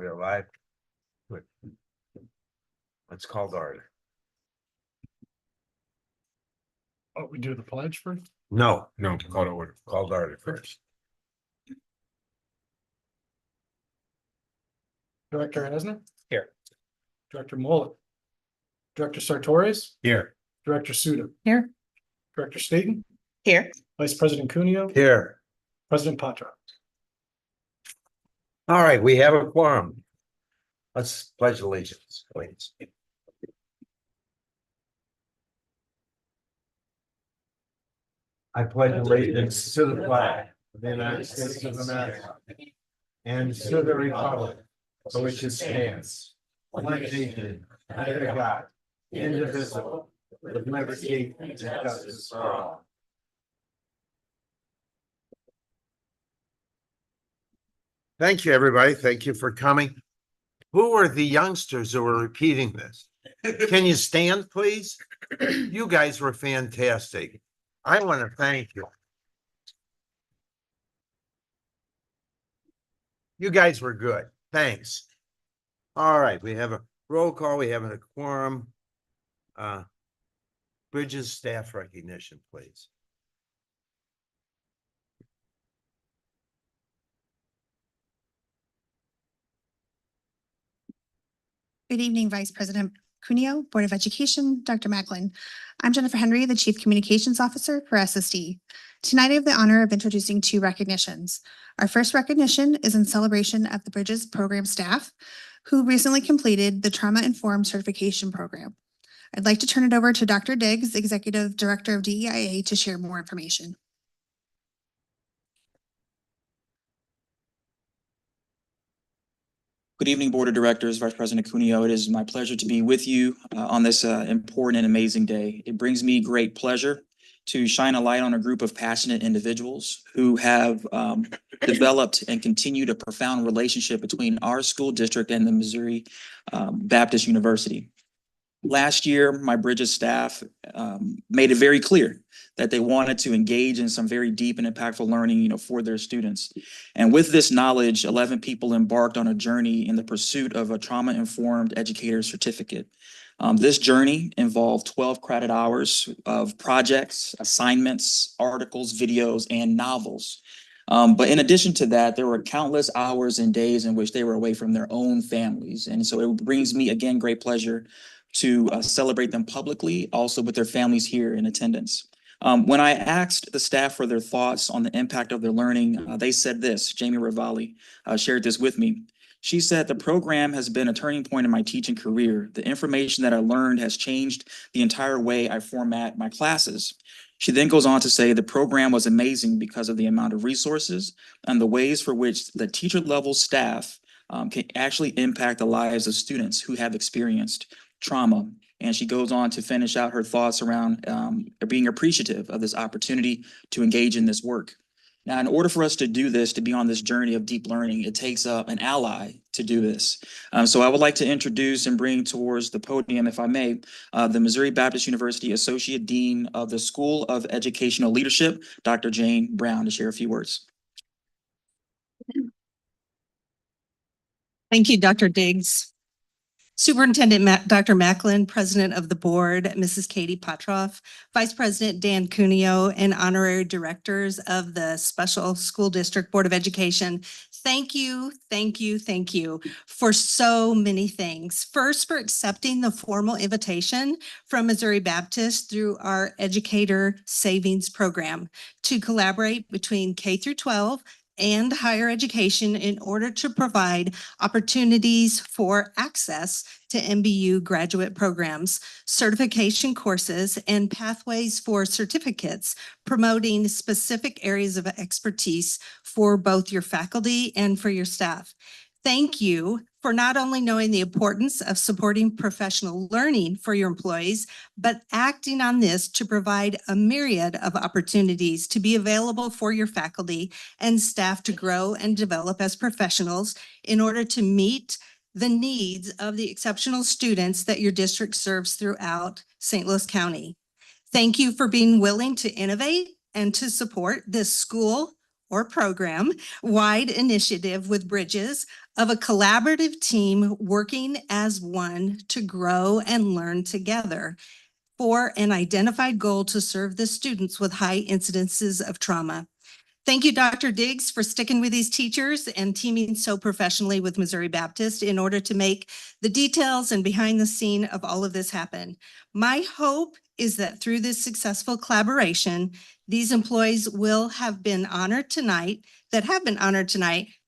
We're live. Good. Let's call to order. Oh, we do the pledge first? No, call to order. Call to order first. Director Hasner? Here. Director Mullet? Director Sartorius? Here. Director Suda? Here. Director Staten? Here. Vice President Cuneo? Here. President Patra? All right, we have a quorum. Let's pledge allegiance, please. I pledge allegiance to the flag of the United States of America and to the republic for which it stands, one nation, under God, indivisible, with liberty and justice for all. Thank you, everybody. Thank you for coming. Who are the youngsters who are repeating this? Can you stand, please? You guys were fantastic. I want to thank you. You guys were good. Thanks. All right, we have a roll call. We have a quorum. Bridges staff recognition, please. Good evening, Vice President Cuneo, Board of Education, Dr. Macklin. I'm Jennifer Henry, the Chief Communications Officer for SSD. Tonight, I have the honor of introducing two recognitions. Our first recognition is in celebration of the Bridges program staff who recently completed the Trauma-Informed Certification Program. I'd like to turn it over to Dr. Diggs, Executive Director of DEIA, to share more information. Good evening, Board of Directors, Vice President Cuneo. It is my pleasure to be with you on this important and amazing day. It brings me great pleasure to shine a light on a group of passionate individuals who have developed and continued a profound relationship between our school district and the Missouri Baptist University. Last year, my Bridges staff made it very clear that they wanted to engage in some very deep and impactful learning, for their students. And with this knowledge, 11 people embarked on a journey in the pursuit of a trauma-informed educator certificate. This journey involved 12 credit hours of projects, assignments, articles, videos, and novels. But in addition to that, there were countless hours and days in which they were away from their own families. And so it brings me, again, great pleasure to celebrate them publicly, also with their families here in attendance. When I asked the staff for their thoughts on the impact of their learning, they said this. Jamie Ravalli shared this with me. She said, "The program has been a turning point in my teaching career. The information that I learned has changed the entire way I format my classes." She then goes on to say the program was amazing because of the amount of resources and the ways for which the teacher level staff can actually impact the lives of students who have experienced trauma. And she goes on to finish out her thoughts around being appreciative of this opportunity to engage in this work. Now, in order for us to do this, to be on this journey of deep learning, it takes an ally to do this. So I would like to introduce and bring towards the podium, if I may, the Missouri Baptist University Associate Dean of the School of Educational Leadership, Dr. Jane Brown, to share a few words. Thank you, Dr. Diggs. Superintendent Dr. Macklin, President of the Board, Mrs. Katie Patroff, Vice President Dan Cuneo, and Honorary Directors of the Special School District Board of Education. Thank you for so many things. First, for accepting the formal invitation from Missouri Baptist through our Educator Savings Program to collaborate between K through 12 and higher education in order to provide opportunities for access to MBU graduate programs, certification courses, and pathways for certificates, promoting specific areas of expertise for both your faculty and for your staff. Thank you for not only knowing the importance of supporting professional learning for your employees, but acting on this to provide a myriad of opportunities to be available for your faculty and staff to grow and develop as professionals in order to meet the needs of the exceptional students that your district serves throughout St. Louis County. Thank you for being willing to innovate and to support this school or program-wide initiative with Bridges of a collaborative team working as one to grow and learn together for an identified goal to serve the students with high incidences of trauma. Thank you, Dr. Diggs, for sticking with these teachers and teaming so professionally with Missouri Baptist in order to make the details and behind the scene of all of this happen. My hope is that through this successful collaboration, these employees have been honored tonight,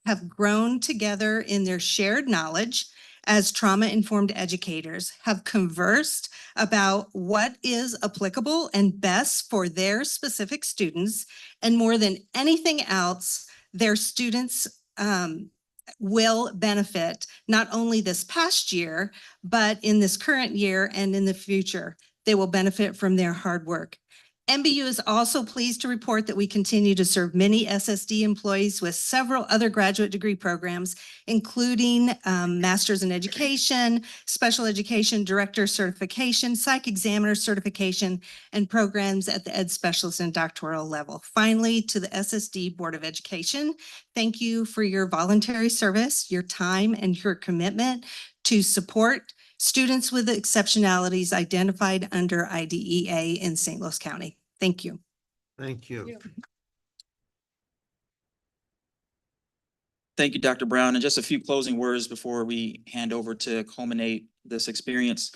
have grown together in their shared knowledge as trauma-informed educators, have conversed about what is applicable and best for their specific students, and more than anything else, their students will benefit not only this past year, but in this current year and in the future. They will benefit from their hard work. MBU is also pleased to report that we continue to serve many SSD employees with several other graduate degree programs, including Masters in Education, Special Education Director Certification, Psych Examiner Certification, and programs at the Ed Specialist and doctoral level. Finally, to the SSD Board of Education, thank you for your voluntary service, your time, and your commitment to support students with exceptionalities identified under IDEA in St. Louis County. Thank you. Thank you. Thank you, Dr. Brown. And just a few closing words before we hand over to culminate this experience.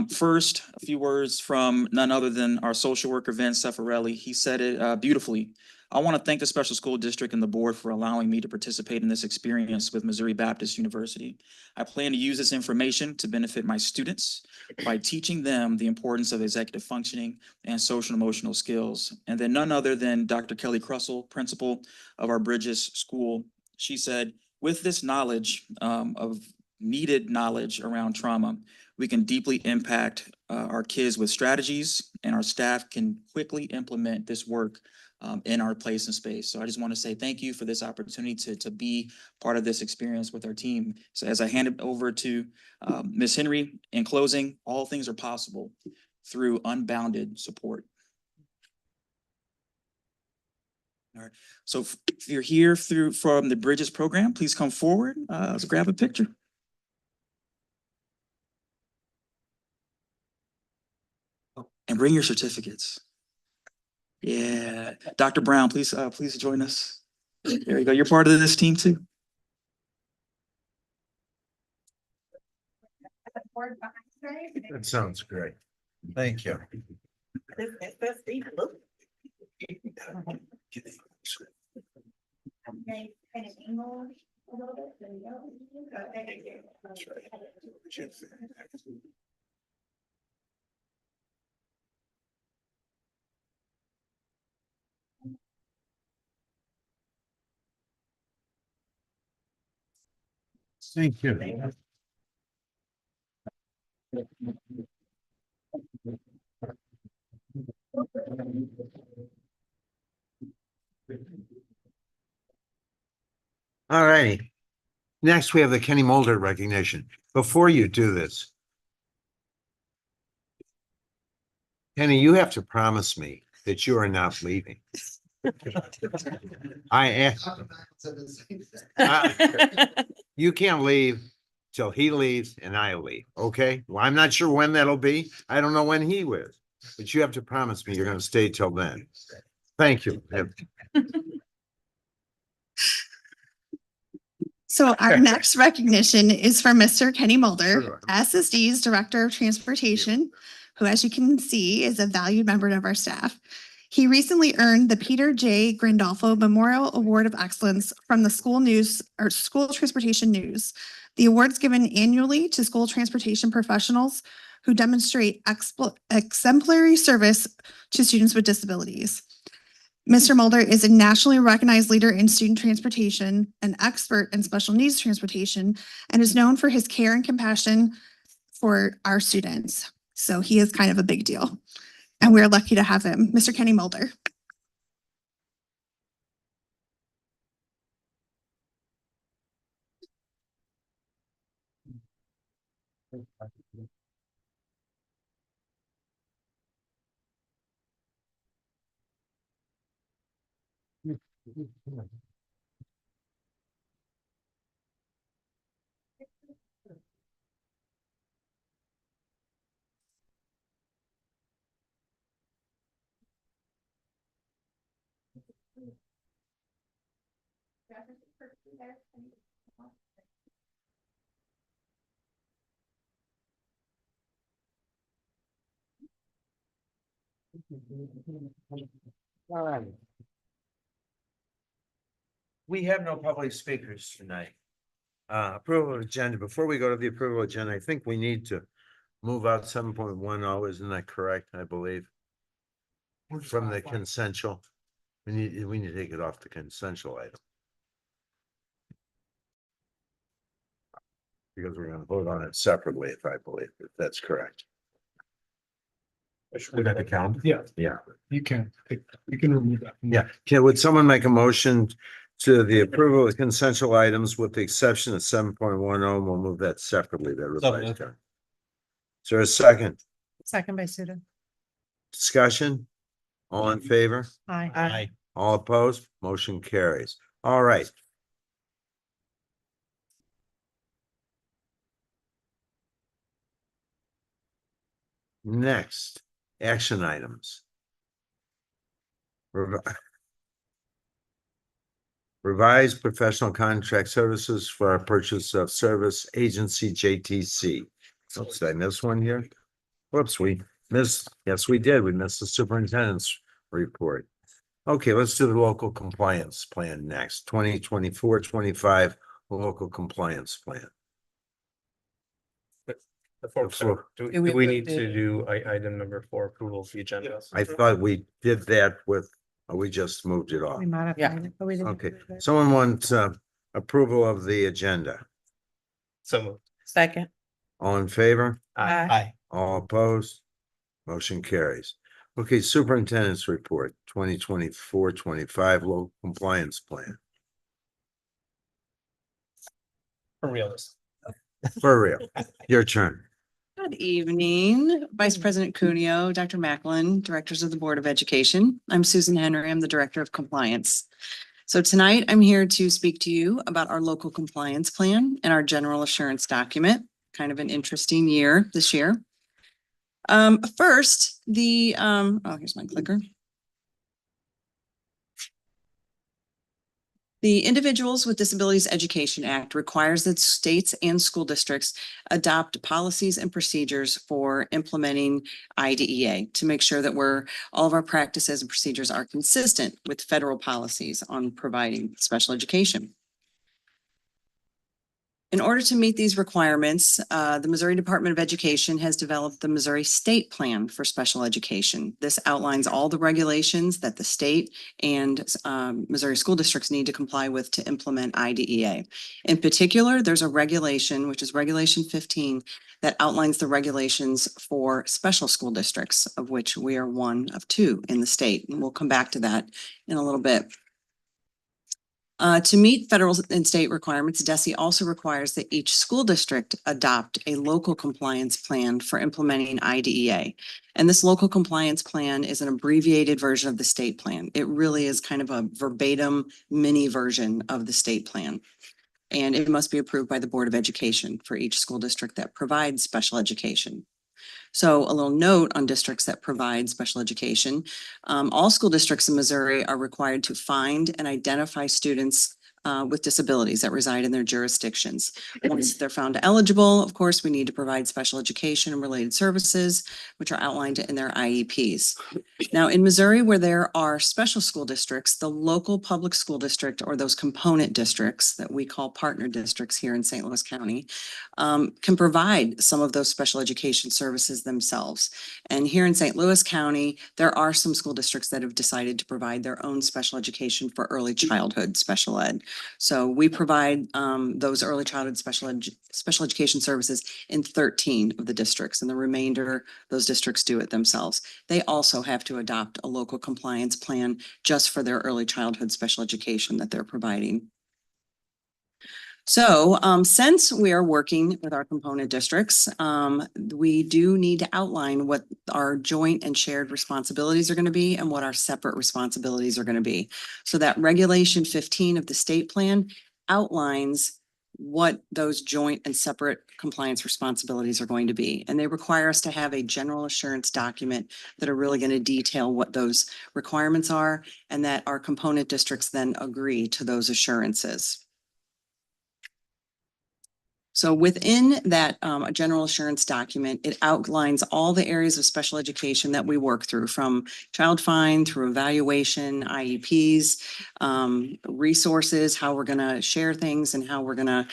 First, a few words from none other than our social worker, Vince Cefarelli. He said it beautifully. I want to thank the special school district and the board for allowing me to participate in this experience with Missouri Baptist University. I plan to use this information to benefit my students by teaching them the importance of executive functioning and social and emotional skills. And then none other than Dr. Kelly Crussell, principal of our Bridges School. She said, with this knowledge of needed knowledge around trauma, we can deeply impact our kids with strategies, and our staff can quickly implement this work in our place and space. So I just want to say thank you for this opportunity to be part of this experience with our team. So as I hand it over to Ms. Henry, in closing, all things are possible through unbounded support. All right. So if you're here from the Bridges program, please come forward. Let's grab a picture. And bring your certificates. Yeah, Dr. Brown, please join us. There you go. You're part of this team too. That sounds great. Thank you. Thank you. All righty. Next, we have the Kenny Mulder recognition. Before you do this, Kenny, you have to promise me that you are not leaving. I am. You can't leave till he leaves and I leave, okay? Well, I'm not sure when that'll be. I don't know when he will, but you have to promise me you're gonna stay till then. Thank you. So our next recognition is for Mr. Kenny Mulder, Sure. SSD's Director of Transportation, who, as you can see, is a valued member of our staff. He recently earned the Peter J. Grandolfo Memorial Award of Excellence from the School Transportation News. The award is given annually to school transportation professionals who demonstrate exemplary service to students with disabilities. Mr. Mulder is a nationally recognized leader in student transportation, an expert in special needs transportation, and is known for his care and compassion for our students. So he is kind of a big deal, and we're lucky to have him. Mr. Kenny Mulder. We have no public speakers tonight. Approval of agenda. Before we go to the approval agenda, I think we need to move out 7.10. Isn't that correct? I believe. From the consensual. We need to take it off the consensual item. Because we're gonna vote on it separately, if that's correct. We got the count? Yeah, Yeah, you can remove that. yeah. Would someone make a motion to the approval of consensual items with the exception of 7.10? We'll move that separately. That revised count. Is there a second? Second by Suda. Discussion? All in favor? Aye. All opposed? Motion carries. All right. Next, action items. Revised professional contract services for our purchase of service agency JTC. Oops, did I miss one here? Whoops, we missed, yes, we did. We missed the superintendent's report. Okay, let's do the local compliance plan next. 2024-25 local compliance plan. Before, do we need to do item number 4, approval of the agenda? I thought we did that with, we just moved it off. We modified it, but we didn't. Okay, someone wants approval of the agenda. So moved. Second. All in favor? Aye. All opposed? Motion carries. Okay, superintendent's report, 2024-25 local compliance plan. For real. For real, your turn. Good evening, Vice President Cuneo, Dr. Macklin, Directors of the Board of Education. I'm Susan Henry. I'm the Director of Compliance. So tonight I'm here to speak to you about our local compliance plan and our general assurance document. Kind of an interesting year this year. First, here's my clicker. The Individuals with Disabilities Education Act requires that states and school districts adopt policies and procedures for implementing IDEA to make sure that all of our practices and procedures are consistent with federal policies on providing special education. In order to meet these requirements, the Missouri Department of Education has developed the Missouri State Plan for Special Education. This outlines all the regulations that the state and Missouri school districts need to comply with to implement IDEA. In particular, there's a regulation, which is Regulation 15, that outlines the regulations for special school districts, of which we are one of 2 in the state. And we'll come back to that in a little bit. To meet federal and state requirements, DESE also requires that each school district adopt a local compliance plan for implementing IDEA. And this local compliance plan is an abbreviated version of the state plan. It really is kind of a verbatim mini version of the state plan. And it must be approved by the Board of Education for each school district that provides special education. So a little note on districts that provide special education. All school districts in Missouri are required to find and identify students with disabilities that reside in their jurisdictions. Once they're found eligible, of course, we need to provide special education and related services, which are outlined in their IEPs. Now, in Missouri, where there are special school districts, the local public school district or those component districts that we call partner districts here in St. Louis County can provide some of those special education services themselves. And here in St. Louis County, there are some school districts that have decided to provide their own special education for early childhood special ed. So we provide those early childhood special education services in 13 of the districts, and the remainder, those districts do it themselves. They also have to adopt a local compliance plan just for their early childhood special education that they're providing. So since we are working with our component districts, we do need to outline what our joint and shared responsibilities are going to be and what our separate responsibilities are going to be. So that Regulation 15 of the state plan outlines what those joint and separate compliance responsibilities are going to be. And they require us to have a general assurance document that are really going to detail what those requirements are and that our component districts then agree to those assurances. So within that general assurance document, it outlines all the areas of special education that we work through, from child find through evaluation, IEPs, resources, how we're going to share things and how we're going to,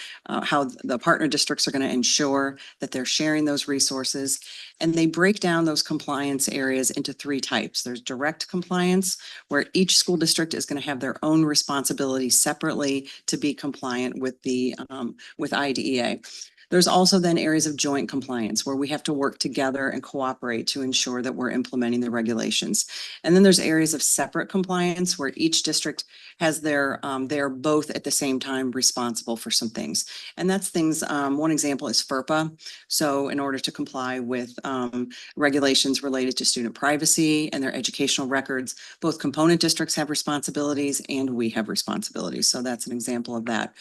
how the partner districts are going to ensure that they're sharing those resources. And they break down those compliance areas into three types. There's direct compliance, where each school district is going to have their own responsibility separately to be compliant with the with IDEA. There's also then areas of joint compliance where we have to work together and cooperate to ensure that we're implementing the regulations. And then there's areas of separate compliance where each district has their, they're both at the same time responsible for some things. And that's things, one example is FERPA. So in order to comply with regulations related to student privacy and their educational records, both component districts have responsibilities and we have responsibilities. So that's an example of that.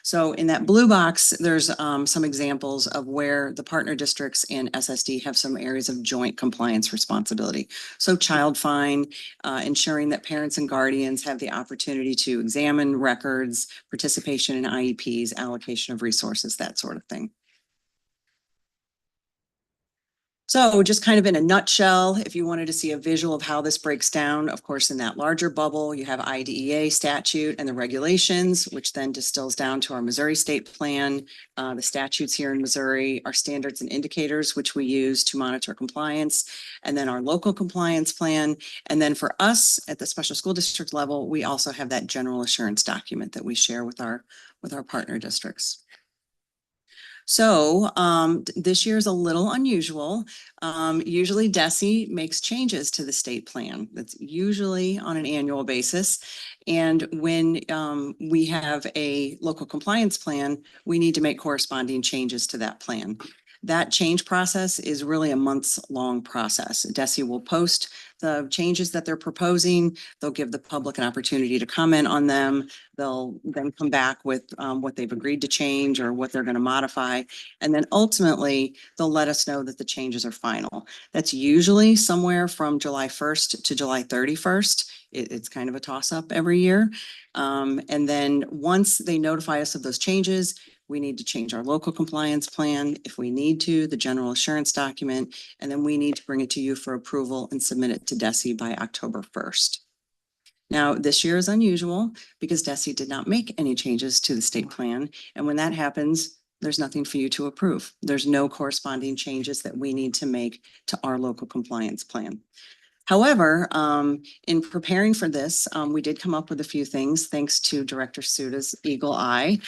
So in that blue box, there's some examples of where the partner districts and SSD have some areas of joint compliance responsibility. So child find, ensuring that parents and guardians have the opportunity to examine records, participation in IEPs, allocation of resources, that sort of thing. So just kind of in a nutshell, if you wanted to see a visual of how this breaks down, of course, in that larger bubble, you have IDEA statute and the regulations, which then distills down to our Missouri state plan, the statutes here in Missouri, our standards and indicators, which we use to monitor compliance, and then our local compliance plan. And then for us at the special school district level, we also have that general assurance document that we share with our partner districts. So this year is a little unusual. Usually DESE makes changes to the state plan. That's usually on an annual basis. And when we have a local compliance plan, we need to make corresponding changes to that plan. That change process is really a months-long process. DESE will post the changes that they're proposing. They'll give the public an opportunity to comment on them. They'll then come back with what they've agreed to change or what they're going to modify. And then ultimately, they'll let us know that the changes are final. That's usually somewhere from July 1st to July 31st. It's kind of a toss-up every year. And then once they notify us of those changes, we need to change our local compliance plan if we need to, the general assurance document, and then we need to bring it to you for approval and submit it to DESE by October 1st. Now, this year is unusual because DESE did not make any changes to the state plan. And when that happens, there's nothing for you to approve. There's no corresponding changes that we need to make to our local compliance plan. However, in preparing for this, we did come up with a few things thanks to Director Suda's eagle eye.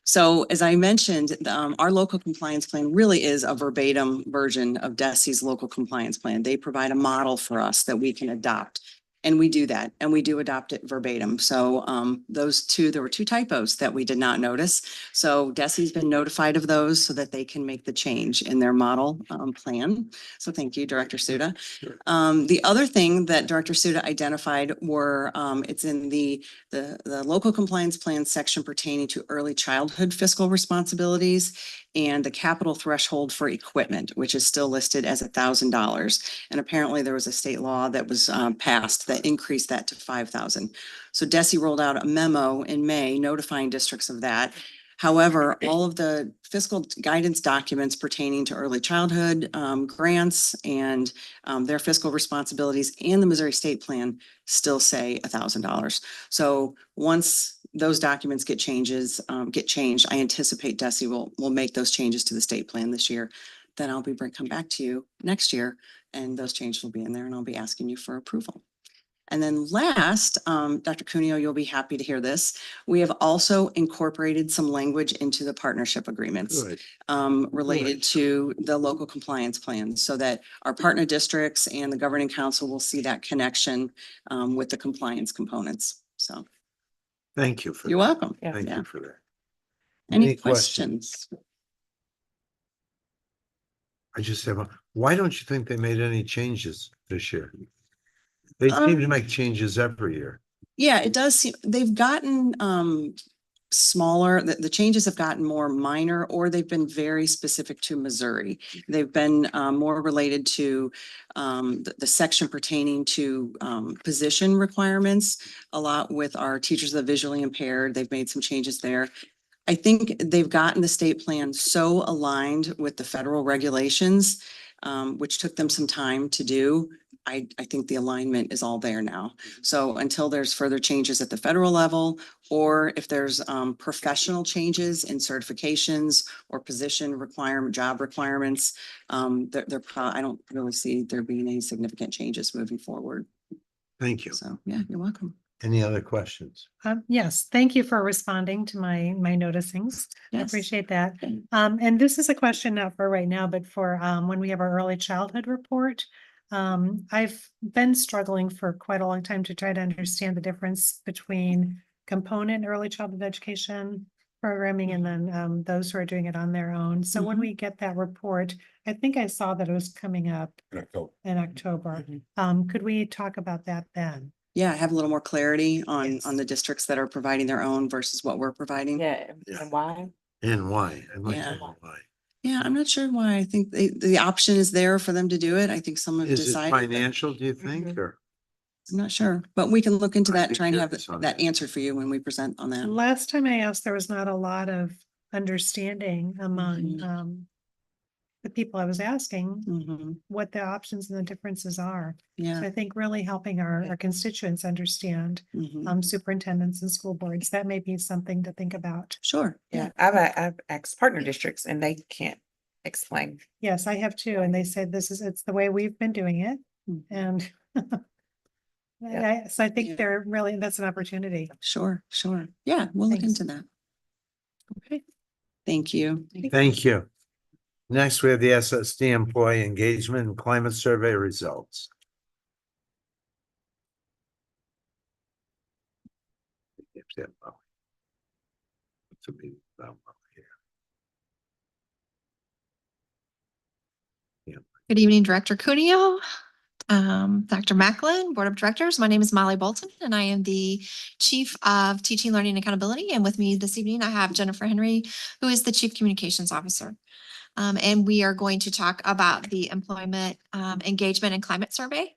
So as I mentioned, our local compliance plan really is a verbatim version of DESE's local compliance plan. They provide a model for us that we can adopt. And we do that, and we do adopt it verbatim. So there were two typos that we did not notice. So DESE's been notified of those so that they can make the change in their model plan. So thank you, Director Suda. Sure. The other thing that Director Suda identified were, it's in the local compliance plan section pertaining to early childhood fiscal responsibilities and the capital threshold for equipment, which is still listed as $1,000. And apparently there was a state law that was passed that increased that to $5,000. So DESE rolled out a memo in May notifying districts of that. However, all of the fiscal guidance documents pertaining to early childhood grants and their fiscal responsibilities and the Missouri state plan still say $1,000. So once those documents get changed, I anticipate DESE will make those changes to the state plan this year. Then I'll come back to you next year and those changes will be in there and I'll be asking you for approval. And then last, Dr. Cuneo, you'll be happy to hear this. We have also incorporated some language into the partnership agreements related to the local compliance plan so that our partner districts and the governing council will see that connection with the compliance components. So Thank you for you're that. welcome. Thank Yeah. you for that. Any Any questions? questions? I just have, why don't you think they made any changes this year? They seem to make changes every year. Yeah, it does seem, they've gotten smaller, the changes have gotten more minor, or they've been very specific to Missouri. They've been more related to the section pertaining to position requirements. A lot with our teachers of the visually impaired, they've made some changes there. I think they've gotten the state plan so aligned with the federal regulations, which took them some time to do. I think the alignment is all there now. So until there's further changes at the federal level, or if there's professional changes in certifications or position requirement, job requirements, I don't really see there being any significant changes moving forward. Thank you. So, yeah, you're welcome. Any other questions? Yes, thank you for responding to my noticings. I Yes. appreciate that. And this is a question not for right now, but for when we have our early childhood report. I've been struggling for quite a long time to try to understand the difference between component early childhood education programming and then those who are doing it on their own. So when Mhm. we get that report, I think I saw that it was coming up in October. Could we talk about that then? Yeah, have a little more clarity on Yes. the districts that are providing their own versus what we're providing. Yeah, Yeah. and why? And why? I'd like to Yeah. know why. Yeah, I'm not sure why. I think the option is there for them to do it. I think some have Is it decided. financial, do you think, or? I'm not sure, but we can look into I'd that, be try and have curious on that that. answered for you when we present on that. Last time I asked, there was not a lot of understanding among the people I was asking Mhm. what the options and the differences are. So Yeah. I think really helping our constituents understand Mhm. superintendents and school boards, that may be something to think about. Sure. Yeah, I've asked partner districts and they can't explain. Yes, I have too, and they said it's the way we've been doing it, Mhm. and so I think that's an opportunity. Sure, sure. Yeah, we'll look Thanks. into that. Okay. Thank you. Thank you. Next, we have the SSD Employee Engagement and Climate Survey results. Good evening, Director Cuneo, Dr. Macklin, Board of Directors. My name is Molly Bolton, and I am the Chief of Teaching, Learning, and Accountability. And with me this evening, I have Jennifer Henry, who is the Chief Communications Officer. And we are going to talk about the Employment Engagement and Climate Survey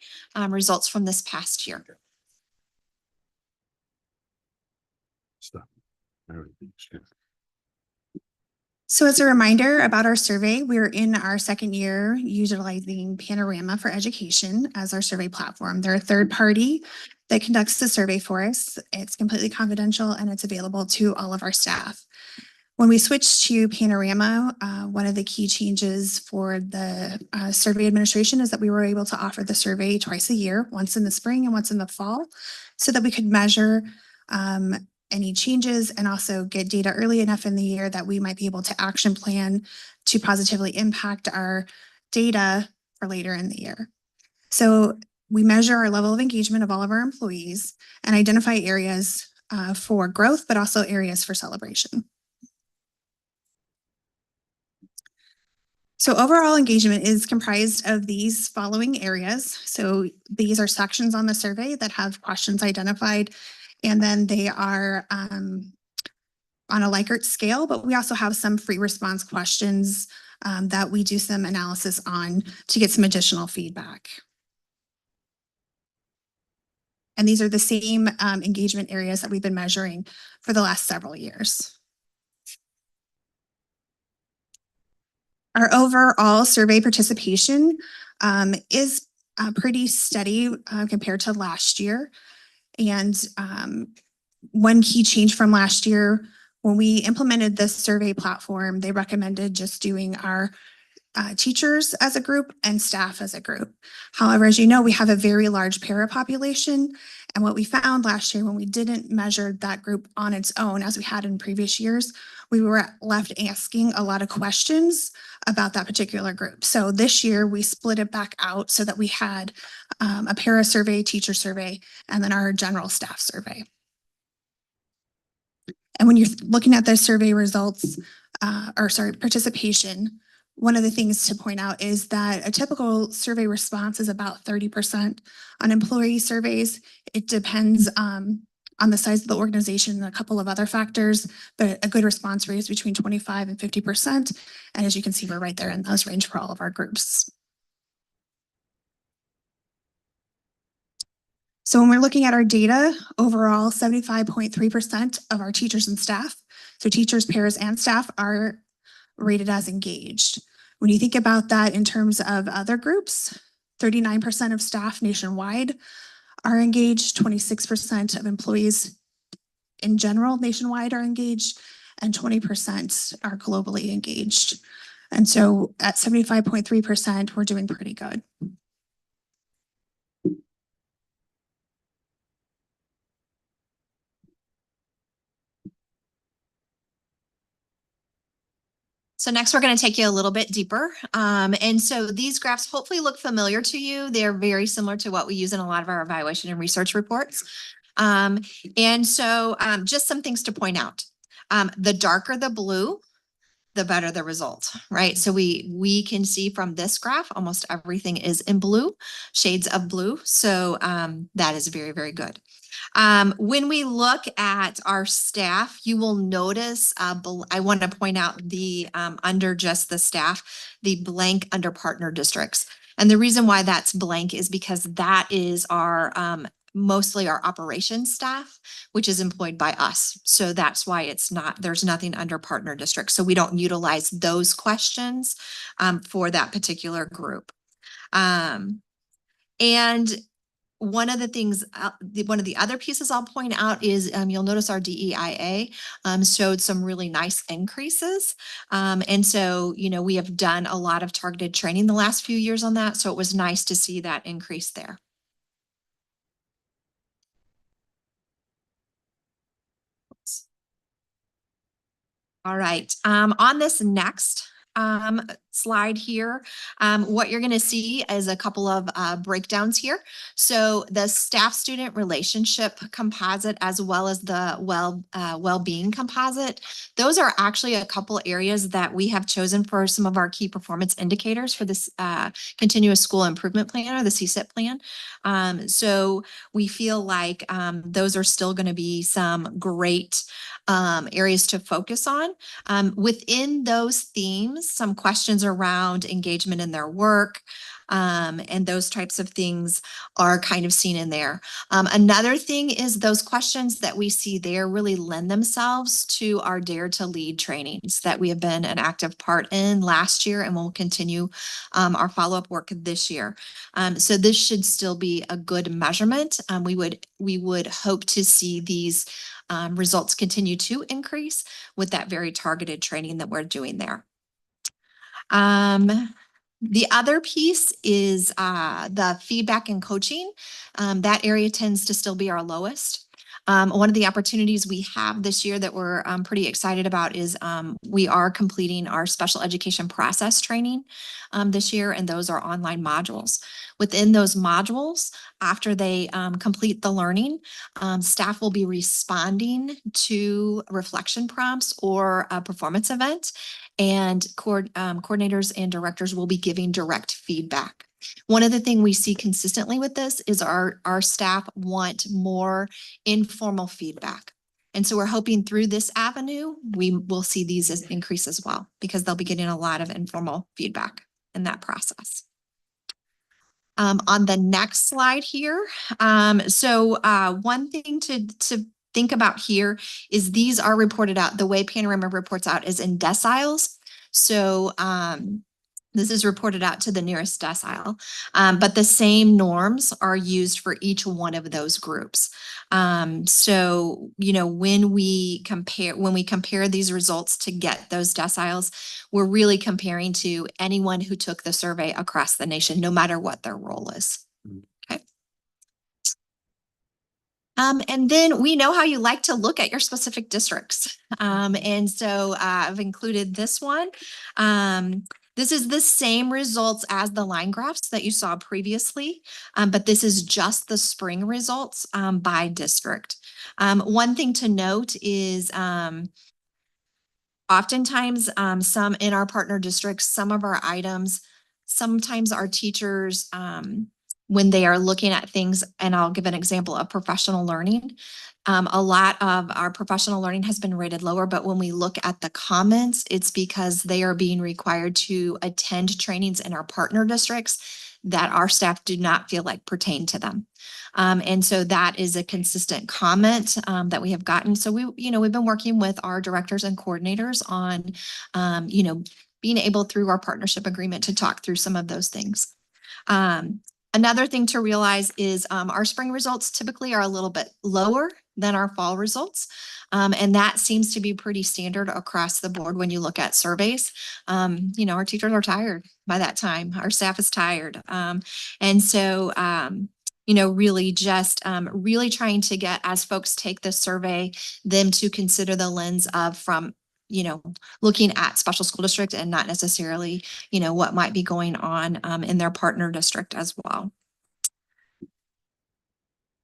results from this past year. Stop. Everything's good. So as a reminder about our survey, we're in our second year utilizing Panorama for Education as our survey platform. They're a third party that conducts the survey for us. It's completely confidential and it's available to all of our staff. When we switched to Panorama, one of the key changes for the survey administration is that we were able to offer the survey twice a year, once in the spring and once in the fall, so that we could measure any changes and also get data early enough in the year that we might be able to action plan to positively impact our data for later in the year. So we measure our level of engagement of all of our employees and identify areas for growth, but also areas for celebration. So overall engagement is comprised of these following areas. So these are sections on the survey that have questions identified, and then they are on a Likert scale, but we also have some free response questions that we do some analysis on to get some additional feedback. And these are the same engagement areas that we've been measuring for the last several years. Our overall survey participation is pretty steady compared to last year. And one key change from last year, when we implemented this survey platform, they recommended just doing our teachers as a group and staff as a group. However, as you know, we have a very large para population. And what we found last year when we didn't measure that group on its own, as we had in previous years, we were left asking a lot of questions about that particular group. So this year we split it back out so that we had a para survey, teacher survey, and then our general staff survey. And when you're looking at the survey results, participation, one of the things to point out is that a typical survey response is about 30%. On employee surveys, it depends on the size of the organization and a couple of other factors, but a good response rate is between 25 and 50%. And as you can see, we're right there in those range for all of our groups. So when we're looking at our data, overall 75.3% of our teachers and staff, so teachers, pairs, and staff are rated as engaged. When you think about that in terms of other groups, 39% of staff nationwide are engaged, 26% of employees in general nationwide are engaged, and 20% are globally engaged. And so at 75.3%, we're doing pretty good. So next, we're going to take you a little bit deeper. And so these graphs hopefully look familiar to you. They're very similar to what we use in a lot of our evaluation and research reports. And so just some things to point out. The darker the blue, the better the results, right? So we can see from this graph, almost everything is in blue, shades of blue. So that is very, very good. When we look at our staff, you will notice, I want to point out the under just the staff, the blank under partner districts. And the reason why that's blank is because that is our mostly our operations staff, which is employed by us. So that's why it's not, there's nothing under partner districts. So we don't utilize those questions for that particular group. And one of the things, one of the other pieces I'll point out is you'll notice our DEIA showed some really nice increases. And so, you know, we have done a lot of targeted training the last few years on that. So it was nice to see that increase there. All right, on this next slide here, what you're going to see is a couple of breakdowns here. So the staff student relationship composite, as well as the well-being composite, those are actually a couple areas that we have chosen for some of our key performance indicators for this continuous school improvement plan, or the CSIP plan. So we feel like those are still going to be some great areas to focus on. Within those themes, some questions around engagement in their work and those types of things are kind of seen in there. Another thing is those questions that we see there really lend themselves to our Dare to Lead trainings that we have been an active part in last year, and we'll continue our follow-up work this year. So this should still be a good measurement. We would hope to see these results continue to increase with that very targeted training that we're doing there. The other piece is the feedback and coaching. That area tends to still be our lowest. One of the opportunities we have this year that we're pretty excited about is we are completing our special education process training this year, and those are online modules. Within those modules, after they complete the learning, staff will be responding to reflection prompts or a performance event, and coordinators and directors will be giving direct feedback. One of the things we see consistently with this is our staff want more informal feedback. And so we're hoping through this avenue, we will see these as increase as well, because they'll be getting a lot of informal feedback in that process. On the next slide here, one thing to think about here is these are reported out, the way Panorama reports out is in deciles. So this is reported out to the nearest decile, but the same norms are used for each one of those groups. So, you know, when we compare these results to get those deciles, we're really comparing to anyone who took the survey across the nation, no matter what their role is. Okay. And then we know how you like to look at your specific districts. And so I've included this one. This is the same results as the line graphs that you saw previously, but this is just the spring results by district. One thing to note is oftentimes some in our partner districts, some of our items, sometimes our teachers, when they are looking at things, and I'll give an example of professional learning. A lot of our professional learning has been rated lower, but when we look at the comments, it's because they are being required to attend trainings in our partner districts that our staff do not feel like pertain to them. And so that is a consistent comment that we have gotten. So we've been working with our directors and coordinators on, being able through our partnership agreement to talk through some of those things. Another thing to realize is our spring results typically are a little bit lower than our fall results. And that seems to be pretty standard across the board when you look at surveys. Our teachers are tired by that time. Our staff is tired. And so, really just really trying to get, as folks take this survey, them to consider the lens of from looking at special school district and not necessarily, what might be going on in their partner district as well.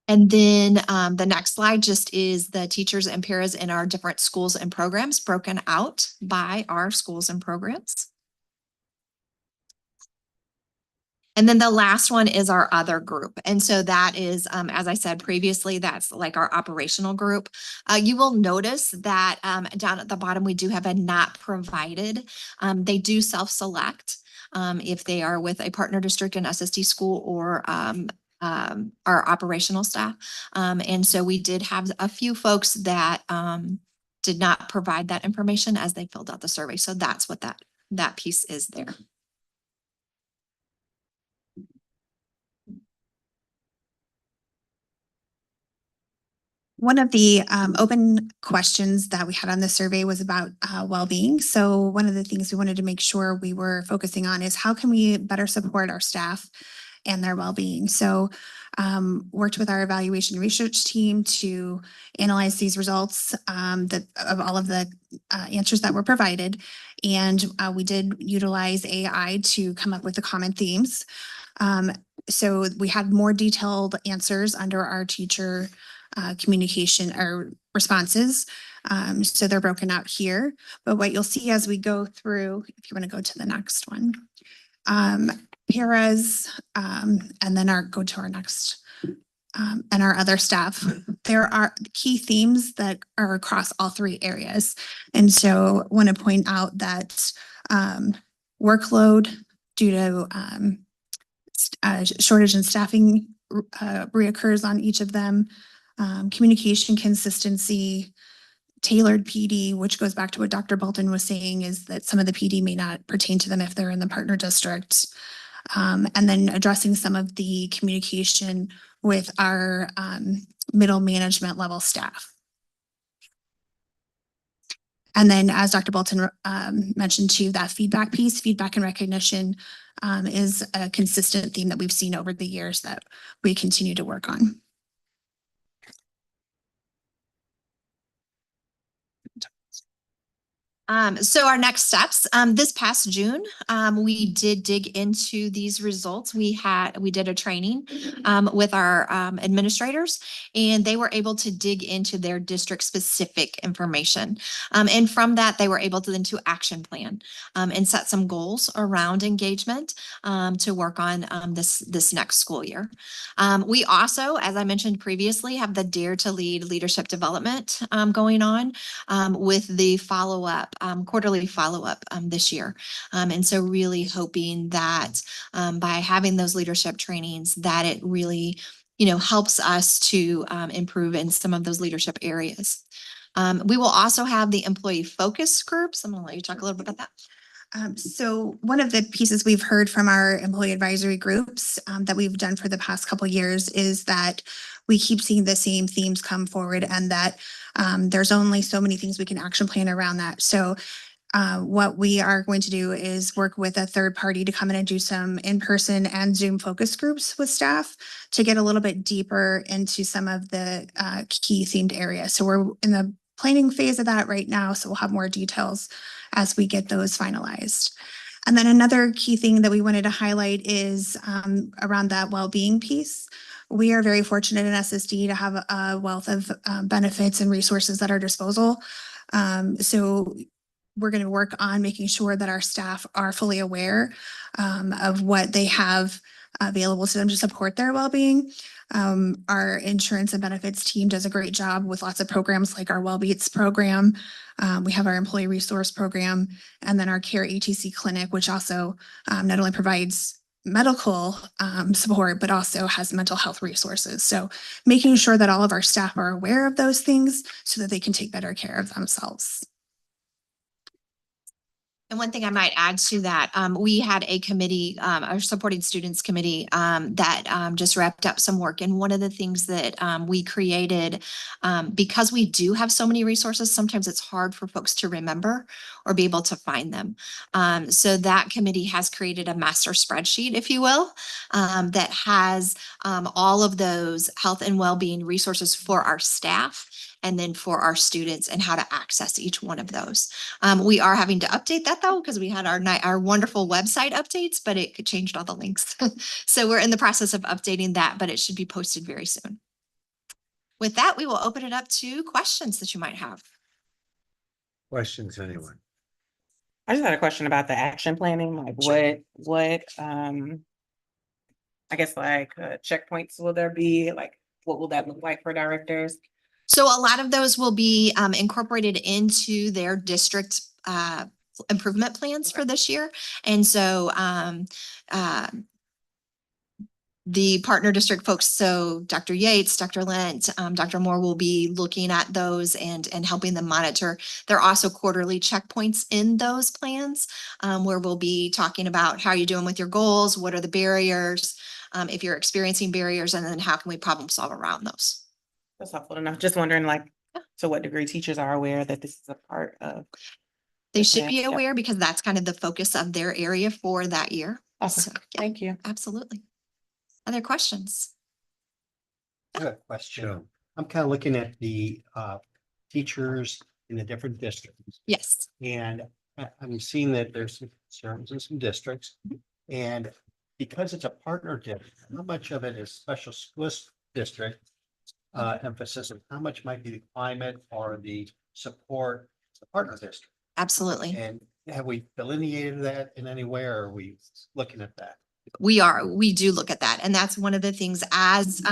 And then the next slide just is the teachers and paras in our different schools and programs broken out by our schools and programs. And then the last one is our other group. And so that is, as I said previously, that's like our operational group. You will notice that down at the bottom, we do have a not provided. They do self-select if they are with a partner district, an SSD school, or our operational staff. And so we did have a few folks that did not provide that information as they filled out the survey. So that's what that piece is there. One of the open questions that we had on the survey was about well-being. So one of the things we wanted to make sure we were focusing on is how can we better support our staff and their well-being. So worked with our evaluation research team to analyze these results of all of the answers that were provided. And we did utilize AI to come up with the common themes. So we had more detailed answers under our teacher communication or responses. So they're broken out here. But what you'll see as we go through, if you want to go to the next one, paras, and then go to our next, and our other staff, there are key themes that are across all three areas. And so want to point out that workload due to shortage in staffing reoccurs on each of them. Communication consistency, tailored PD, which goes back to what Dr. Bolton was saying, is that some of the PD may not pertain to them if they're in the partner district. And then addressing some of the communication with our middle management level staff. And then as Dr. Bolton mentioned too, that feedback piece, feedback and recognition is a consistent theme that we've seen over the years that we continue to work on. So our next steps, this past June, we did dig into these results. We did a training with our administrators, and they were able to dig into their district specific information. And from that, they were able to then to action plan and set some goals around engagement to work on this next school year. We also, as I mentioned previously, have the Dare to Lead leadership development going on with the follow-up, quarterly follow-up this year. And so really hoping that by having those leadership trainings, that it really, helps us to improve in some of those leadership areas. We will also have the employee focus groups. I'm going to let you talk a little bit about that. So one of the pieces we've heard from our employee advisory groups that we've done for the past couple of years is that we keep seeing the same themes come forward, and that there's only so many things we can action plan around that. So what we are going to do is work with a third party to come in and do some in-person and Zoom focus groups with staff to get a little bit deeper into some of the key themed areas. So we're in the planning phase of that right now. So we'll have more details as we get those finalized. And then another key thing that we wanted to highlight is around that well-being piece. We are very fortunate in SSD to have a wealth of benefits and resources at our disposal. So we're going to work on making sure that our staff are fully aware of what they have available to them to support their well-being. Our insurance and benefits team does a great job with lots of programs like our WellBeats program. We have our employee resource program, and then our Care ATC clinic, which also not only provides medical support, but also has mental health resources. So making sure that all of our staff are aware of those things so that they can take better care of themselves. And one thing I might add to that, we had a committee, our supporting students committee, that just wrapped up some work. And one of the things that we created, because we do have so many resources, sometimes it's hard for folks to remember or be able to find them. So that committee has created a master spreadsheet, if you will, that has all of those health and well-being resources for our staff and then for our students and how to access each one of those. We are having to update that though, because we had our wonderful website updates, but it changed all the links. So we're in the process of updating that, but it should be posted very soon. With that, we will open it up to questions that you might have. Questions, anyone? I just had a question about the action planning, like what, I guess like checkpoints will there be? Like, what will that look like for directors? So a lot of those will be incorporated into their district improvement plans for this year. And so the partner district folks, so Dr. Yates, Dr. Lent, Dr. Moore will be looking at those and helping them monitor. There are also quarterly checkpoints in those plans where we'll be talking about how you're doing with your goals, what are the barriers, if you're experiencing barriers, and then how can we problem solve around those. That's helpful enough. Just wondering, like, to what degree teachers are aware that this is a part of. They should be Yeah. aware because that's kind of the focus of their area for that year. Awesome. So, yeah, Thank you. absolutely. Other questions? I have a question. I'm kind of looking at the teachers in the different districts, Yes. and I'm seeing that there's some concerns in some districts. And because it's a partner district, how much of it is special school district emphasis, and how much might be the climate or the support the partner district? Absolutely. And have we delineated that in any way, or are we looking at that? We do look at that. And that's one of the things as,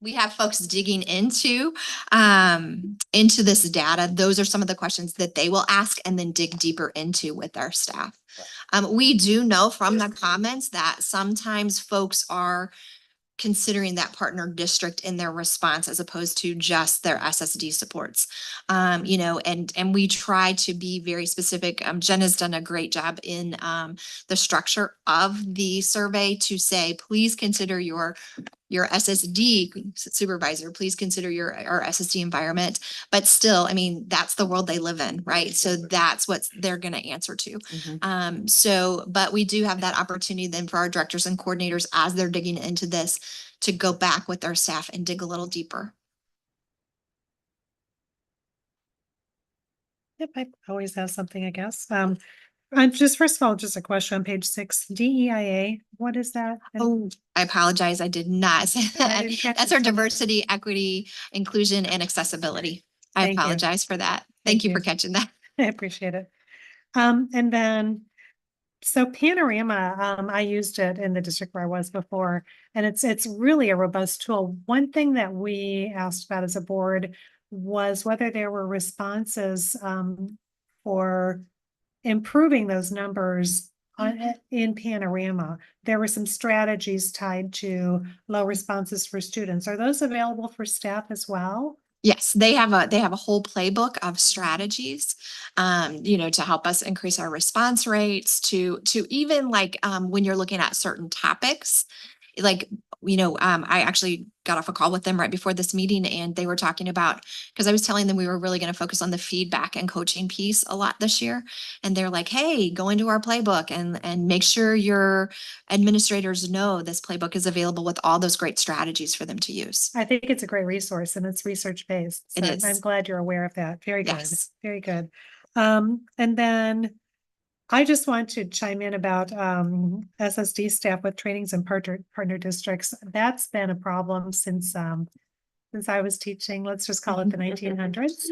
we have folks digging into this data. Those are some of the questions that they will ask and then dig deeper into with our staff. We do know from the comments that sometimes folks are considering that partner district in their response as opposed to just their SSD supports. And we try to be very specific. Jen has done a great job in the structure of the survey to say, please consider your SSD supervisor, please consider our SSD environment. But still, I mean, that's the world they live in, right? So that's what they're going to answer to. But we do have that opportunity then for our directors and coordinators as they're digging into this to go back with our staff and dig a little deeper. Yep, I always have something, I guess. I'm just, first of all, just a question on page 6, DEIA, what is that? And Oh, I apologize. I did not say that. didn't catch That's it. our diversity, equity, inclusion, and accessibility. I Thank you. apologize for that. Thank Thank you for you. catching that. I appreciate it. And then, so Panorama, I used it in the district where I was before, and it's really a robust tool. One thing that we asked about as a board was whether there were responses for improving those numbers in Panorama. There were some strategies tied to low responses for students. Are those available for staff as well? Yes, they have a whole playbook of strategies, to help us increase our response rates to even like, when you're looking at certain topics, like, I actually got off a call with them right before this meeting and they were talking about, because I was telling them we were really going to focus on the feedback and coaching piece a lot this year. And they're like, hey, go into our playbook and make sure your administrators know this playbook is available with all those great strategies for them to use. I think it's a great resource and it's research-based. It So is. I'm glad you're aware of that. Very good. Yes. Very good. And then I just want to chime in about SSD staff with trainings and partner districts. That's been a problem since I was teaching, let's just call it the 1900s.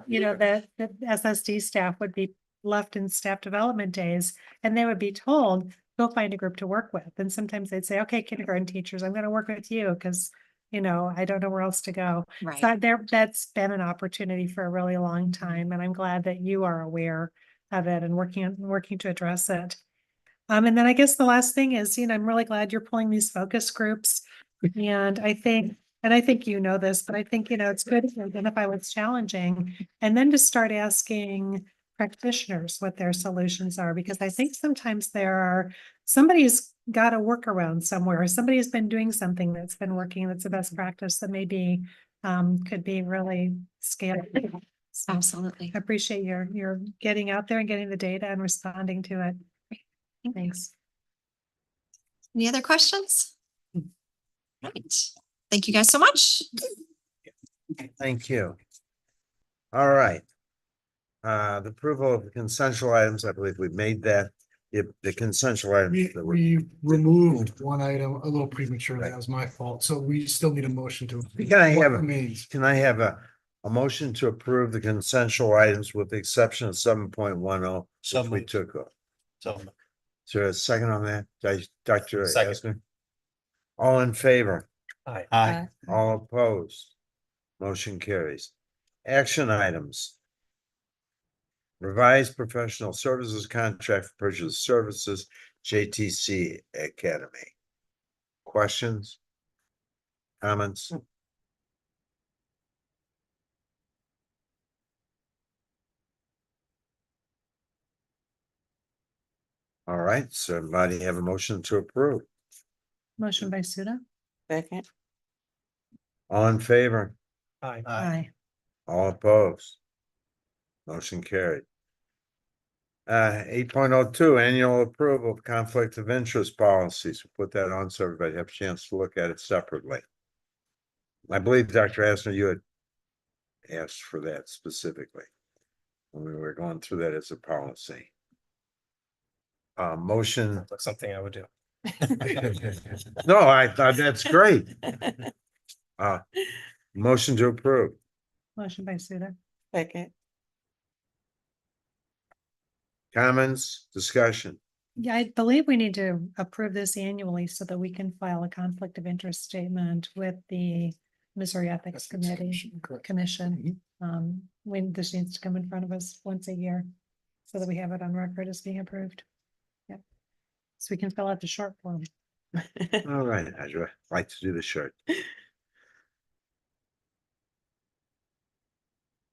You know, the SSD staff would be left in staff development days and they would be told, go find a group to work with. And sometimes they'd say, okay, kindergarten teachers, I'm going to work with you because, you know, I don't know where else to go. Right. So that's been an opportunity for a really long time. And I'm glad that you are aware of it and working to address it. And then I guess the last thing is, you know, I'm really glad you're pulling these focus groups. And I think you know this, but I think, you know, it's good to identify what's challenging and then to start asking practitioners what their solutions are, because I think sometimes somebody's got a workaround somewhere. Somebody's been doing something that's been working, that's the best practice that maybe could be really scalable. So Absolutely. I appreciate your getting out there and getting the data and responding to it. Thanks. Any other questions? Right. Thank you guys so much. Thank you. All right. The approval of the consensual items, I believe we've made that. If the consensual items that were, We removed one item a little prematurely. That was my fault. So we still need a motion to. Can I what have remains? can I have a motion to approve the consensual items with the exception of 7.10, So which we moved. took off? So Is there a second on that? Dr. Second. Asner? All in favor? aye. All opposed? Motion carries. Action items. Revised professional services contract for purchase of services, JTC Academy. Questions? Comments? All right, so everybody have a motion to approve. Motion by Suda. Second. All in favor? Aye. Aye. All opposed? Motion carried. 8.02, annual approval of conflict of interest policies. We'll put that on so everybody have a chance to look at it separately. I believe, Dr. Asner, you had asked for that specifically when we were going through that as a policy. Motion. That's something I would do. No, I thought that's great. Motion to approve. Motion by Suda. Second. Comments, discussion. Yeah, I believe we need to approve this annually so that we can file a conflict of interest statement with the Missouri Ethics Committee Correct. Commission. When this needs to come in front of us once a year so that we have it on record as being approved. Yep. So we can fill out the short form. All right, I'd like to do the short.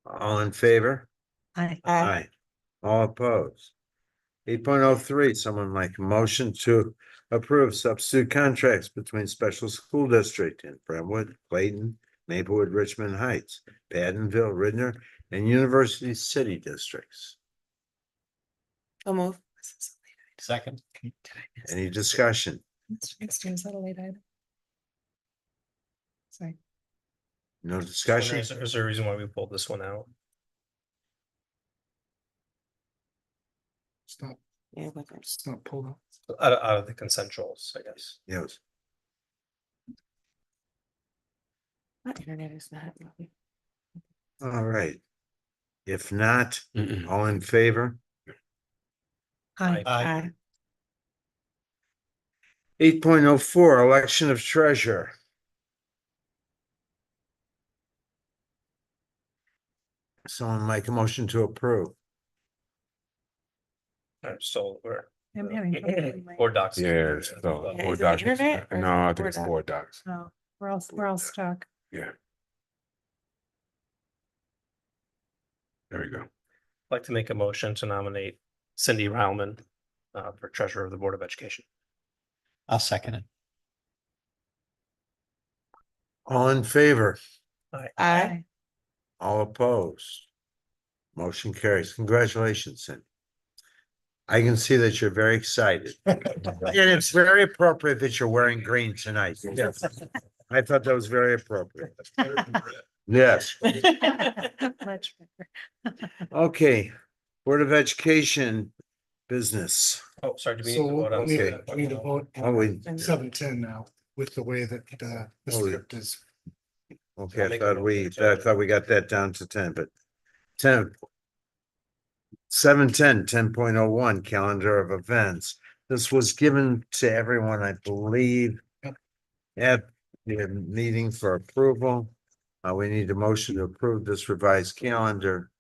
All in favor? Aye. Aye. All opposed? 8.03, someone make a motion to approve substitute contracts between special school district in Brentwood, Clayton, Maplewood, Richmond Heights, Pattonville, Ridner, and University City districts. So move. Second. Any discussion? Next year, is that a late item? Sorry. No Is discussion? there a reason why we pulled this one out? It's not, Yeah, but it's not pulled up. Out of the consensuals, I guess. Yes. my internet is not. All right. If not, all in favor? Aye. Aye. 8.04, election of treasurer. Someone make a motion to approve. I'm still aware. I'm having trouble getting my- Board docs. Yeah, so Yeah, board is it docs. internet or No, I board think it's doc? board docs. Oh, we're all stuck. Yeah. There we go. I'd like to make a motion to nominate Cindy Rowman for treasurer of the Board of Education. I'll second it. All in favor? Aye. All opposed? Motion carries. Congratulations, Cindy. I can see that you're very excited. And it's very appropriate that you're wearing green tonight. Yes. I thought that was very appropriate. Yes. Much better. Okay. Board of Education business. Oh, sorry, do we need So to vote on? we Okay. need to vote Oh, we, on 7:10 now with the way that the Oh, yeah. script is. okay, I'll I make a thought motion to- I thought we got that down to 10, but 10. 10.01 calendar of events. This was given to everyone, I believe. At the meeting for approval. We need a motion to approve this revised calendar.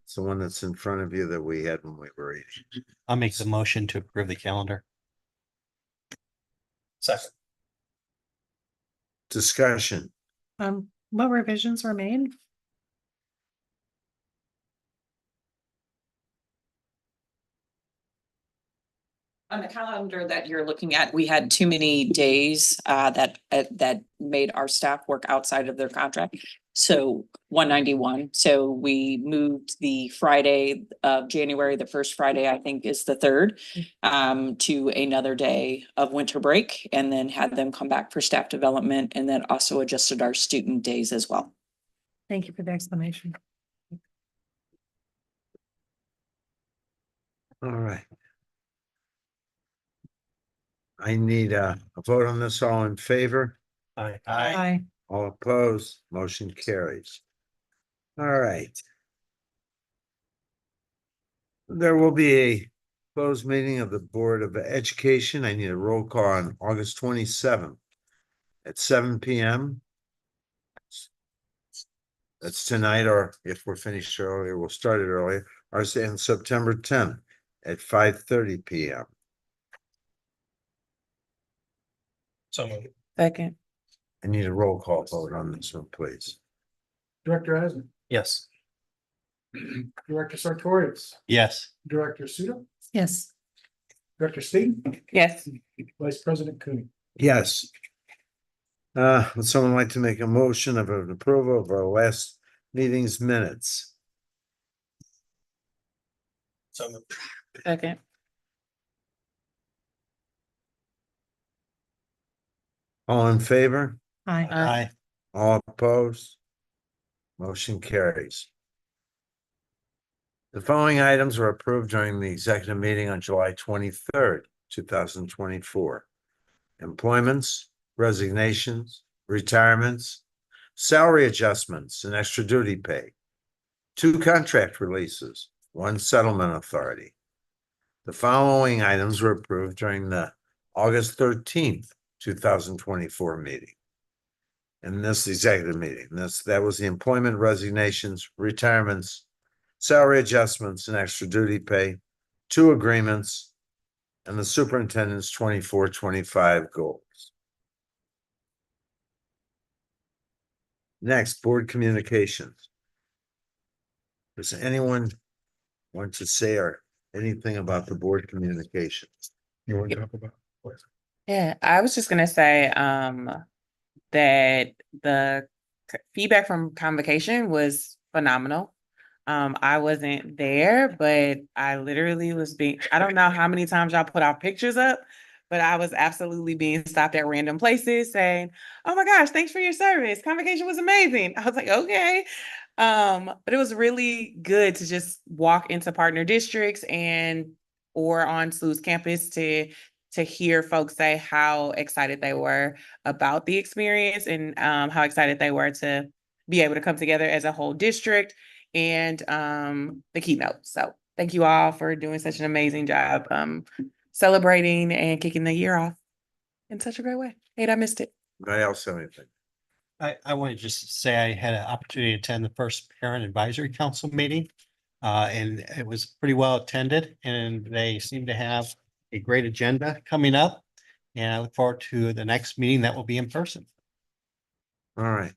It's the one that's in front of you that we had when we were eating. I'll make the motion to approve the calendar. Second. Discussion. What revisions were made? On the calendar that you're looking at, we had too many days that made our staff work outside of their contract. So 191. So we moved the Friday of January, the first Friday, I think is the 3rd, to another day of winter break, and then had them come back for staff development, and then also adjusted our student days as well. Thank you for the explanation. All right. I need a vote on this. All in favor? Aye. Aye. All opposed? Motion carries. All right. There will be a closed meeting of the Board of Education. I need a roll call on August 27th at 7 p.m. That's tonight, or if we're finished earlier, we'll start it earlier. Or in September 10th at 5:30 p.m. So moved. Second. I need a roll call vote on this one, please. Director Eisen, Yes. Director Sartorius, Yes. Director Suda, Yes. Director Steen, Yes. Vice President Cooney. Yes. Would someone like to make a motion of an approval of our last meeting's minutes? So moved. Second. All in favor? Aye. Aye. All opposed? Motion carries. The following items were approved during the executive meeting on July 23rd, 2024. Employments, resignations, retirements, salary adjustments, and extra duty pay. 2 contract releases, 1 settlement authority. The following items were approved during the August 13th, 2024 meeting. In this executive meeting, that was the employment resignations, retirements, salary adjustments, and extra duty pay, 2 agreements, and the superintendent's 24-25 goals. Next, board communications. Does anyone want to say or anything about the board communications? You want to talk about? Yeah, I was just gonna say, that the feedback from convocation was phenomenal. I wasn't there, but I literally I don't know how many times y'all put our pictures up, but I was absolutely being stopped at random places saying, "Oh my gosh, thanks for your service. Convocation was amazing." I was like, okay. But it was really good to just walk into partner districts or on SLU's campus to hear folks say how excited they were about the experience and how excited they were to be able to come together as a whole district and the keynote. So thank you all for doing such an amazing job celebrating and kicking the year off in such a great way. Hey, I missed it. Anybody else have anything? I want to just say I had an opportunity to attend the first Parent Advisory Council meeting. And it was pretty well attended, and they seem to have a great agenda coming up. And I look forward to the next meeting that will be in person. All right.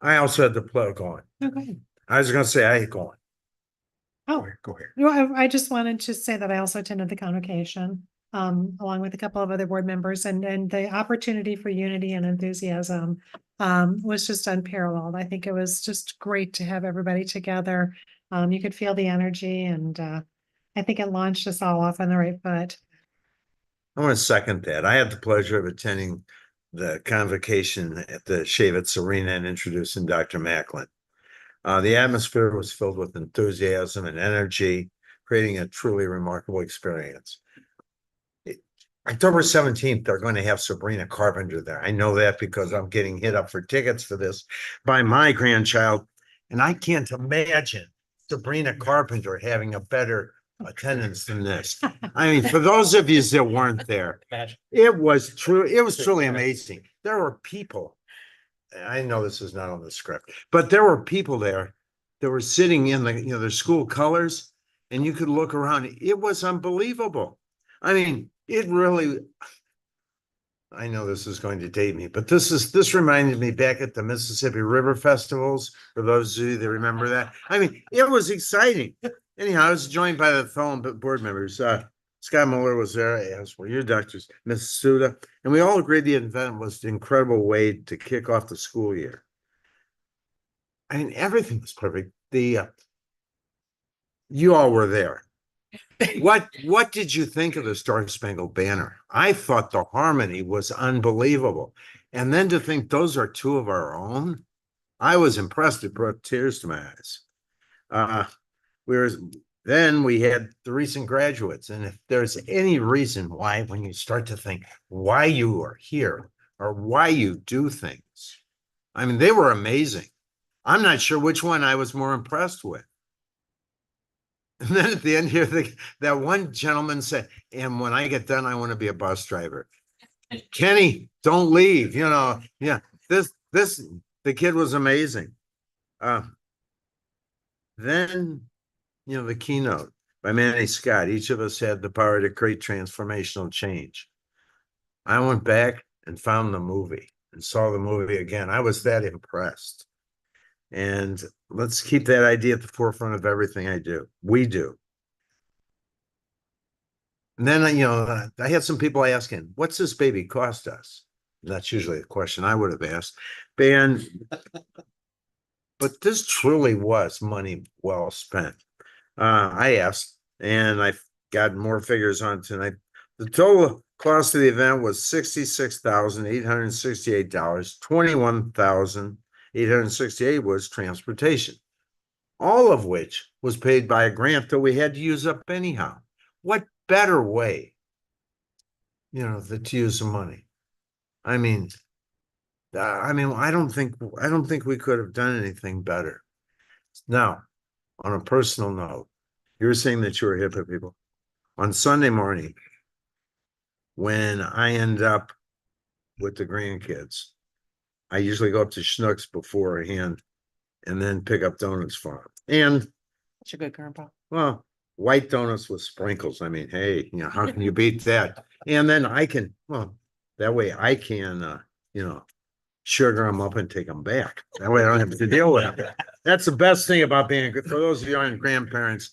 I also had the plug going. Okay. I was gonna say I ain't going. Oh, Go ahead. well, I just wanted to say that I also attended the convocation, along with a couple of other board members, and the opportunity for unity and enthusiasm was just unparalleled. I think it was just great to have everybody together. You could feel the energy, and I think it launched us all off on the right foot. I want to second that. I had the pleasure of attending the convocation at the Shavitz Arena and introducing Dr. Macklin. The atmosphere was filled with enthusiasm and energy creating a truly remarkable experience. October 17th, they're going to have Sabrina Carpenter there. I know that because I'm getting hit up for tickets for this by my grandchild. And I can't imagine Sabrina Carpenter having a better attendance than this. I mean, for those of you that weren't there, it was truly amazing. There were people. I know this is not on the script, but there were people there that were sitting in their school colors, and you could look around. It was unbelievable. I mean, it really, I know this is going to date me, but this reminded me back at the Mississippi River festivals, for those of you that remember that. I mean, it was exciting. Anyhow, I was joined by the fellow board members. Scott Miller was there, as were your doctors, Ms. Suda, and we all agreed the event was an incredible way to kick off the school year. I mean, everything was perfect. You all were there. What did you think of the Star Spangled Banner? I thought the harmony was unbelievable. And then to think those are two of our own, I was impressed. It brought tears to my eyes. Then we had the recent graduates. And if there's any reason why, when you start to think why you are here or why you do things, I mean, they were amazing. I'm not sure which one I was more impressed with. And then at the end here, that one gentleman said, and when I get done, I want to be a bus driver. Kenny, don't leave. Yeah, the kid was amazing. Then, the keynote by Manny Scott. Each of us had the power to create transformational change. I went back and found the movie and saw the movie again. I was that impressed. And let's keep that idea at the forefront of everything I do. We do. And then, I had some people asking, what's this baby cost us? And that's usually a question I would have asked. But this truly was money well spent. I asked, and I got more figures on tonight. The total cost of the event was $66,868. $21,868 was transportation, all of which was paid by a grant that we had to use up anyhow. What better way, to use the money? I don't think we could have done anything better. Now, on a personal note, you're saying that you're HIPAA people. On Sunday morning, when I end up with the grandkids, I usually go up to Schnucks beforehand and then pick up donuts for them. And That's a good grandpa. well, white donuts with sprinkles. I mean, hey, how can you beat that? And then that way I can, sugar them up and take them back. That way I don't have to deal with them. That's the best thing about being for those of you who aren't grandparents.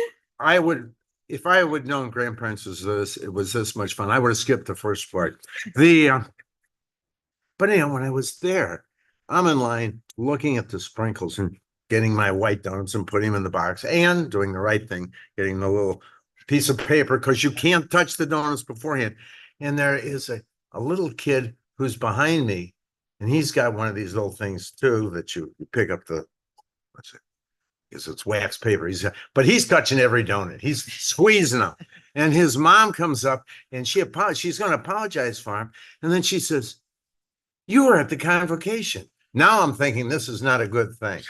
If I would known grandparents was this much fun, I would have skipped the first part. But anyhow, when I was there, I'm in line looking at the sprinkles and getting my white donuts and putting them in the box and doing the right thing, getting the little piece of paper because you can't touch the donuts beforehand. And there is a little kid who's behind me, and he's got one of these little things too that you pick up it's wax paper. But he's touching every donut. He's squeezing them. And his mom comes up and she's going to apologize for him. And then she says, "You were at the convocation." Now I'm thinking this is not a good thing.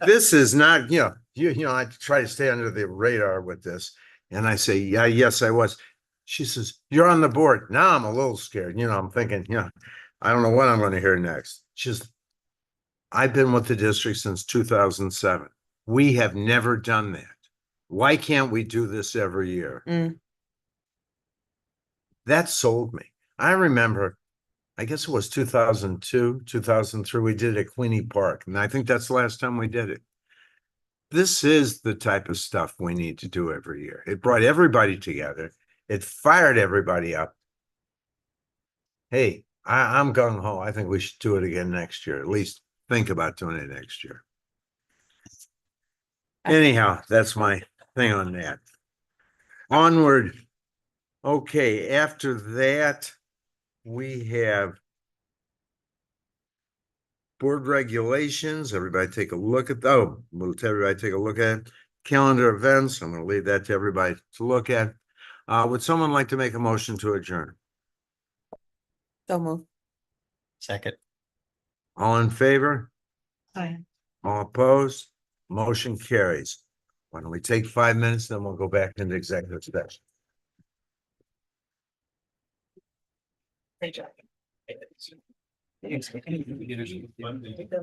This is not, I try to stay under the radar with this. And I say, yeah, yes, I was. She says, "You're on the board." Now I'm a little scared. I'm thinking, I don't know what I'm going to hear next. I've been with the district since 2007. We have never done that. Why can't we do this every year? That sold me. I remember, I guess it was 2002, 2003, we did it at Queenie Park. And I think that's the last time we did it. This is the type of stuff we need to do every year. It brought everybody together. It fired everybody up. Hey, I'm gung ho. I think we should do it again next year. At least think about doing it next year. Anyhow, that's my thing on that. Onward. Okay, after that, we have board regulations. Everybody take a look at we'll tell everybody take a look at it. calendar events. I'm gonna leave that to everybody to look at. Would someone like to make a motion to adjourn? So move. Second. All in favor? Aye. All opposed? Motion carries. Why don't we take 5 minutes, then we'll go back into executive session.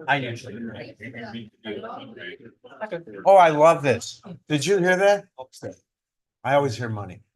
I usually. Oh, I love this. Did you hear that? I always hear money.